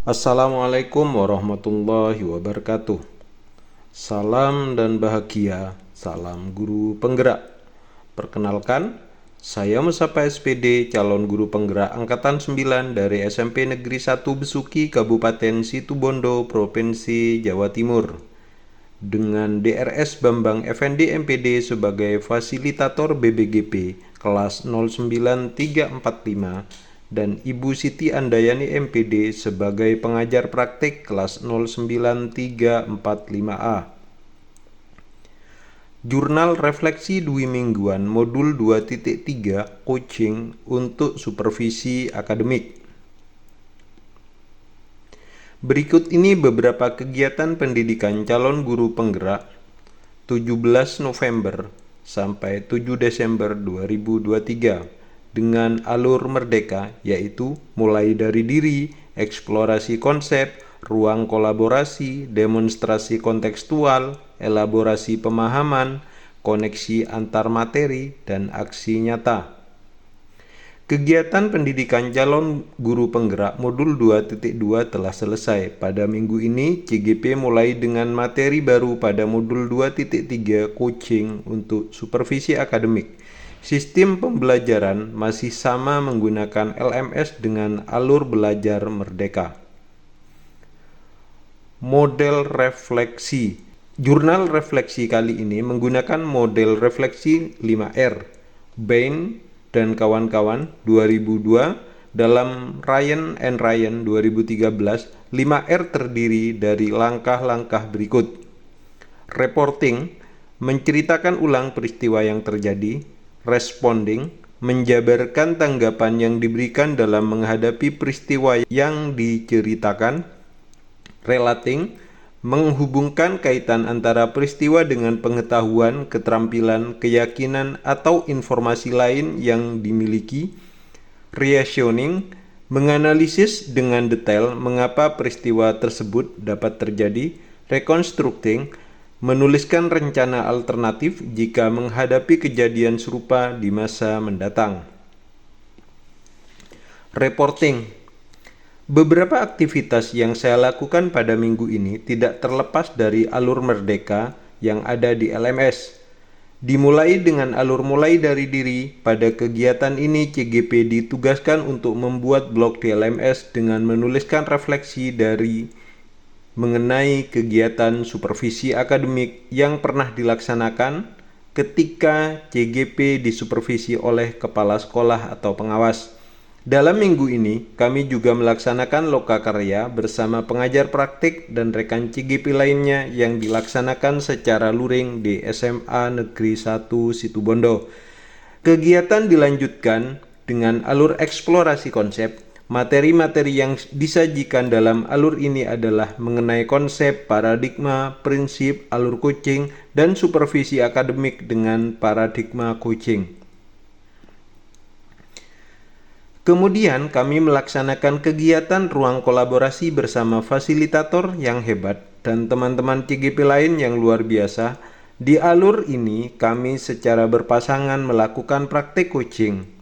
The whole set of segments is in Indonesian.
Assalamualaikum warahmatullahi wabarakatuh. Salam dan bahagia, salam guru penggerak. Perkenalkan, saya Musapa SPD, calon guru penggerak Angkatan 9 dari SMP Negeri 1 Besuki, Kabupaten Situbondo, Provinsi Jawa Timur. Dengan DRS Bambang Effendi MPD sebagai fasilitator BBGP kelas 09345 dan Ibu Siti Andayani MPD sebagai pengajar praktik kelas 09345A. Jurnal Refleksi Dwi Mingguan Modul 2.3 Coaching untuk Supervisi Akademik. Berikut ini beberapa kegiatan pendidikan calon guru penggerak 17 November sampai 7 Desember 2023 dengan alur merdeka, yaitu mulai dari diri, eksplorasi konsep, ruang kolaborasi, demonstrasi kontekstual, elaborasi pemahaman, koneksi antar materi, dan aksi nyata. Kegiatan pendidikan calon guru penggerak modul 2.2 telah selesai. Pada minggu ini, CGP mulai dengan materi baru pada modul 2.3 coaching untuk supervisi akademik. Sistem pembelajaran masih sama menggunakan LMS dengan alur belajar merdeka. Model refleksi. Jurnal refleksi kali ini menggunakan model refleksi 5R. Bain dan kawan-kawan 2002 dalam Ryan and Ryan 2013, 5R terdiri dari langkah-langkah berikut. Reporting, menceritakan ulang peristiwa yang terjadi. Responding, menjabarkan tanggapan yang diberikan dalam menghadapi peristiwa yang diceritakan. Relating, menghubungkan kaitan antara peristiwa dengan pengetahuan, keterampilan, keyakinan, atau informasi lain yang dimiliki. Reasoning, menganalisis dengan detail mengapa peristiwa tersebut dapat terjadi. Reconstructing, menuliskan rencana alternatif jika menghadapi kejadian serupa di masa mendatang. Reporting, beberapa aktivitas yang saya lakukan pada minggu ini tidak terlepas dari alur merdeka yang ada di LMS. Dimulai dengan alur mulai dari diri. Pada kegiatan ini, CGP ditugaskan untuk membuat blog di LMS dengan menuliskan refleksi dari mengenai kegiatan supervisi akademik yang pernah dilaksanakan ketika CGP disupervisi oleh kepala sekolah atau pengawas. Dalam minggu ini, kami juga melaksanakan lokakarya bersama pengajar praktik dan rekan CGP lainnya yang dilaksanakan secara luring di SMA Negeri 1 Situbondo. Kegiatan dilanjutkan dengan alur eksplorasi konsep. Materi-materi yang disajikan dalam alur ini adalah mengenai konsep, paradigma, prinsip, alur coaching, dan supervisi akademik dengan paradigma coaching. Kemudian kami melaksanakan kegiatan ruang kolaborasi bersama fasilitator yang hebat dan teman-teman CGP lain yang luar biasa. Di alur ini kami secara berpasangan melakukan praktek coaching.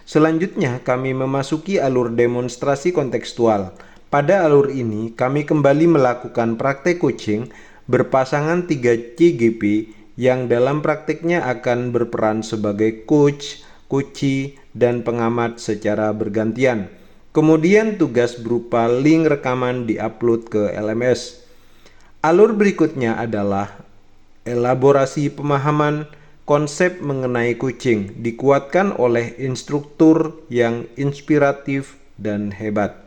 Selanjutnya kami memasuki alur demonstrasi kontekstual. Pada alur ini kami kembali melakukan praktek coaching berpasangan 3 CGP yang dalam prakteknya akan berperan sebagai coach, coachee, dan pengamat secara bergantian. Kemudian tugas berupa link rekaman diupload ke LMS. Alur berikutnya adalah elaborasi pemahaman konsep mengenai coaching, dikuatkan oleh instruktur yang inspiratif dan hebat.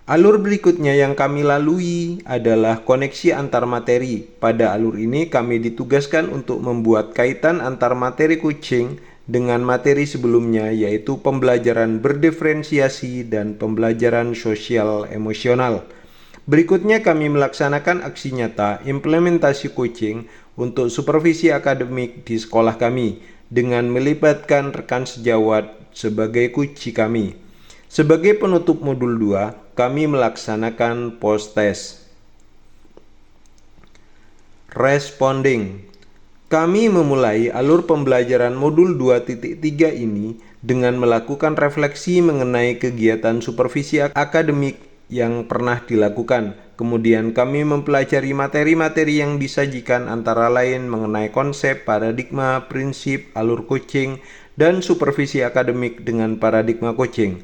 Alur berikutnya yang kami lalui adalah koneksi antar materi. Pada alur ini kami ditugaskan untuk membuat kaitan antar materi coaching dengan materi sebelumnya, yaitu pembelajaran berdiferensiasi dan pembelajaran sosial emosional. Berikutnya kami melaksanakan aksi nyata implementasi coaching untuk supervisi akademik di sekolah kami dengan melibatkan rekan sejawat sebagai coachee kami. Sebagai penutup modul 2, kami melaksanakan post-test. Responding. Kami memulai alur pembelajaran modul 2.3 ini dengan melakukan refleksi mengenai kegiatan supervisi akademik yang pernah dilakukan. Kemudian kami mempelajari materi-materi yang disajikan antara lain mengenai konsep, paradigma, prinsip, alur coaching, dan supervisi akademik dengan paradigma coaching.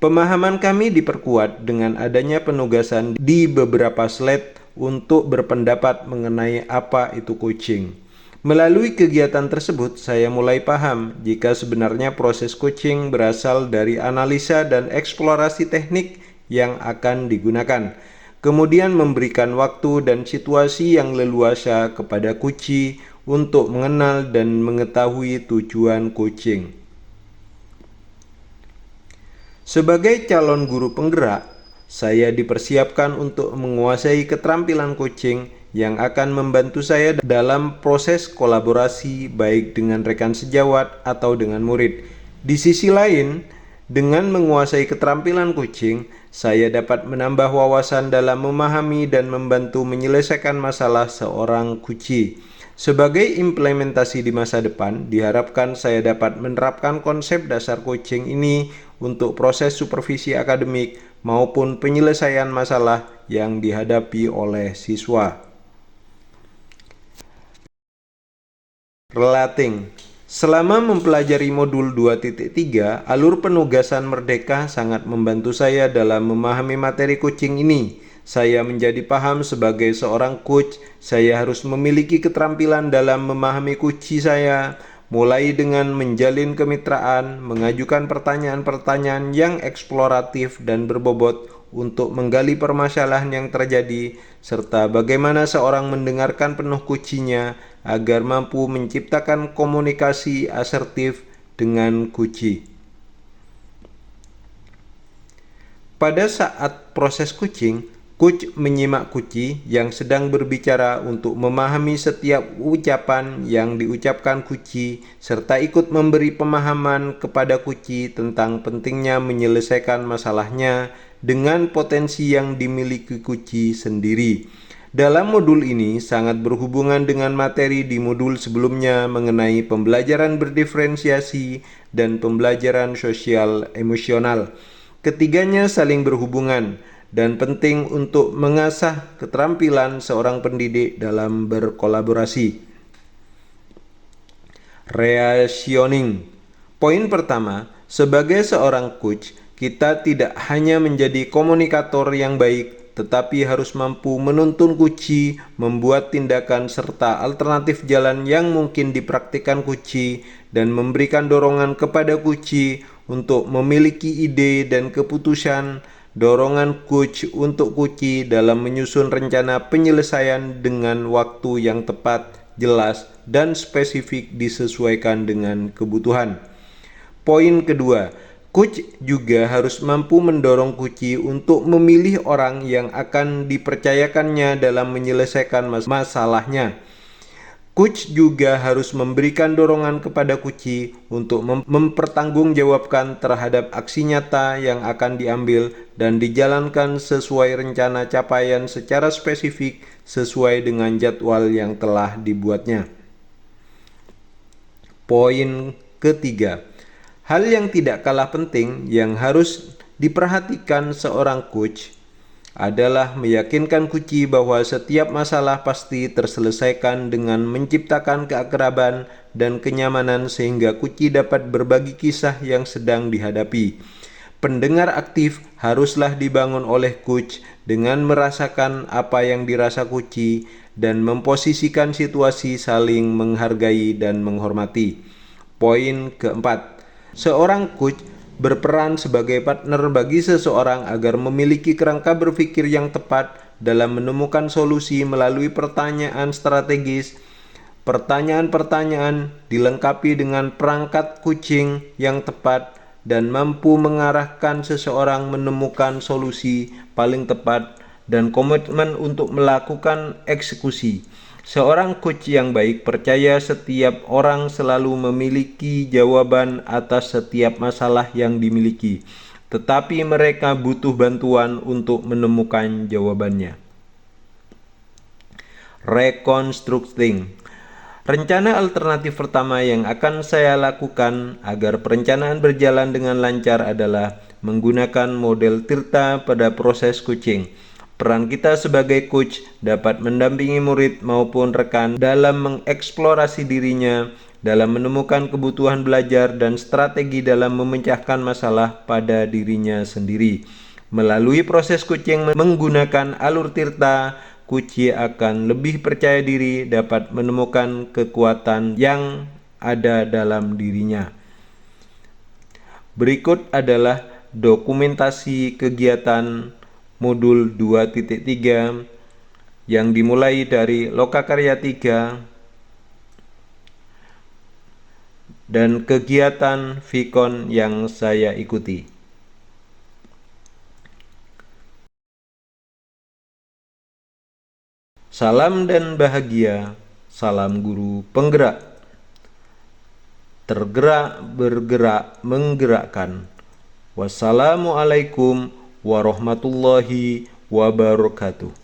Pemahaman kami diperkuat dengan adanya penugasan di beberapa slide untuk berpendapat mengenai apa itu coaching. Melalui kegiatan tersebut, saya mulai paham jika sebenarnya proses coaching berasal dari analisa dan eksplorasi teknik yang akan digunakan. Kemudian memberikan waktu dan situasi yang leluasa kepada coachee untuk mengenal dan mengetahui tujuan coaching. Sebagai calon guru penggerak, saya dipersiapkan untuk menguasai keterampilan coaching yang akan membantu saya dalam proses kolaborasi baik dengan rekan sejawat atau dengan murid. Di sisi lain, dengan menguasai keterampilan coaching, saya dapat menambah wawasan dalam memahami dan membantu menyelesaikan masalah seorang coachee. Sebagai implementasi di masa depan, diharapkan saya dapat menerapkan konsep dasar coaching ini untuk proses supervisi akademik maupun penyelesaian masalah yang dihadapi oleh siswa. Relating. Selama mempelajari modul 2.3, alur penugasan Merdeka sangat membantu saya dalam memahami materi coaching ini. Saya menjadi paham sebagai seorang coach, saya harus memiliki keterampilan dalam memahami coachee saya, mulai dengan menjalin kemitraan, mengajukan pertanyaan-pertanyaan yang eksploratif dan berbobot untuk menggali permasalahan yang terjadi, serta bagaimana seorang mendengarkan penuh coachee-nya agar mampu menciptakan komunikasi asertif dengan coachee. Pada saat proses coaching, coach menyimak coachee yang sedang berbicara untuk memahami setiap ucapan yang diucapkan coachee serta ikut memberi pemahaman kepada coachee tentang pentingnya menyelesaikan masalahnya dengan potensi yang dimiliki coachee sendiri. Dalam modul ini sangat berhubungan dengan materi di modul sebelumnya mengenai pembelajaran berdiferensiasi dan pembelajaran sosial emosional. Ketiganya saling berhubungan dan penting untuk mengasah keterampilan seorang pendidik dalam berkolaborasi. Reasoning. Poin pertama, sebagai seorang coach, kita tidak hanya menjadi komunikator yang baik, tetapi harus mampu menuntun coachee, membuat tindakan serta alternatif jalan yang mungkin dipraktikkan coachee, dan memberikan dorongan kepada coachee untuk memiliki ide dan keputusan. Dorongan coach untuk coachee dalam menyusun rencana penyelesaian dengan waktu yang tepat, jelas, dan spesifik disesuaikan dengan kebutuhan. Poin kedua, coach juga harus mampu mendorong coachee untuk memilih orang yang akan dipercayakannya dalam menyelesaikan masalahnya. Coach juga harus memberikan dorongan kepada coachee untuk mempertanggungjawabkan terhadap aksi nyata yang akan diambil dan dijalankan sesuai rencana capaian secara spesifik sesuai dengan jadwal yang telah dibuatnya. Poin ketiga, hal yang tidak kalah penting yang harus diperhatikan seorang coach adalah meyakinkan coachee bahwa setiap masalah pasti terselesaikan dengan menciptakan keakraban dan kenyamanan sehingga coachee dapat berbagi kisah yang sedang dihadapi. Pendengar aktif haruslah dibangun oleh coach dengan merasakan apa yang dirasa coachee dan memposisikan situasi saling menghargai dan menghormati. Poin keempat, seorang coach berperan sebagai partner bagi seseorang agar memiliki kerangka berpikir yang tepat dalam menemukan solusi melalui pertanyaan strategis. Pertanyaan-pertanyaan dilengkapi dengan perangkat coaching yang tepat dan mampu mengarahkan seseorang menemukan solusi paling tepat dan komitmen untuk melakukan eksekusi. Seorang coach yang baik percaya setiap orang selalu memiliki jawaban atas setiap masalah yang dimiliki, tetapi mereka butuh bantuan untuk menemukan jawabannya. Reconstructing. Rencana alternatif pertama yang akan saya lakukan agar perencanaan berjalan dengan lancar adalah menggunakan model Tirta pada proses coaching. Peran kita sebagai coach dapat mendampingi murid maupun rekan dalam mengeksplorasi dirinya, dalam menemukan kebutuhan belajar dan strategi dalam memecahkan masalah pada dirinya sendiri. Melalui proses coaching menggunakan alur Tirta, Kuci akan lebih percaya diri, dapat menemukan kekuatan yang ada dalam dirinya. Berikut adalah dokumentasi kegiatan modul 2.3 yang dimulai dari Lokakarya 3 dan kegiatan Vikon yang saya ikuti. Salam dan bahagia, salam guru penggerak. Tergerak, bergerak, menggerakkan. Wassalamualaikum warahmatullahi wabarakatuh.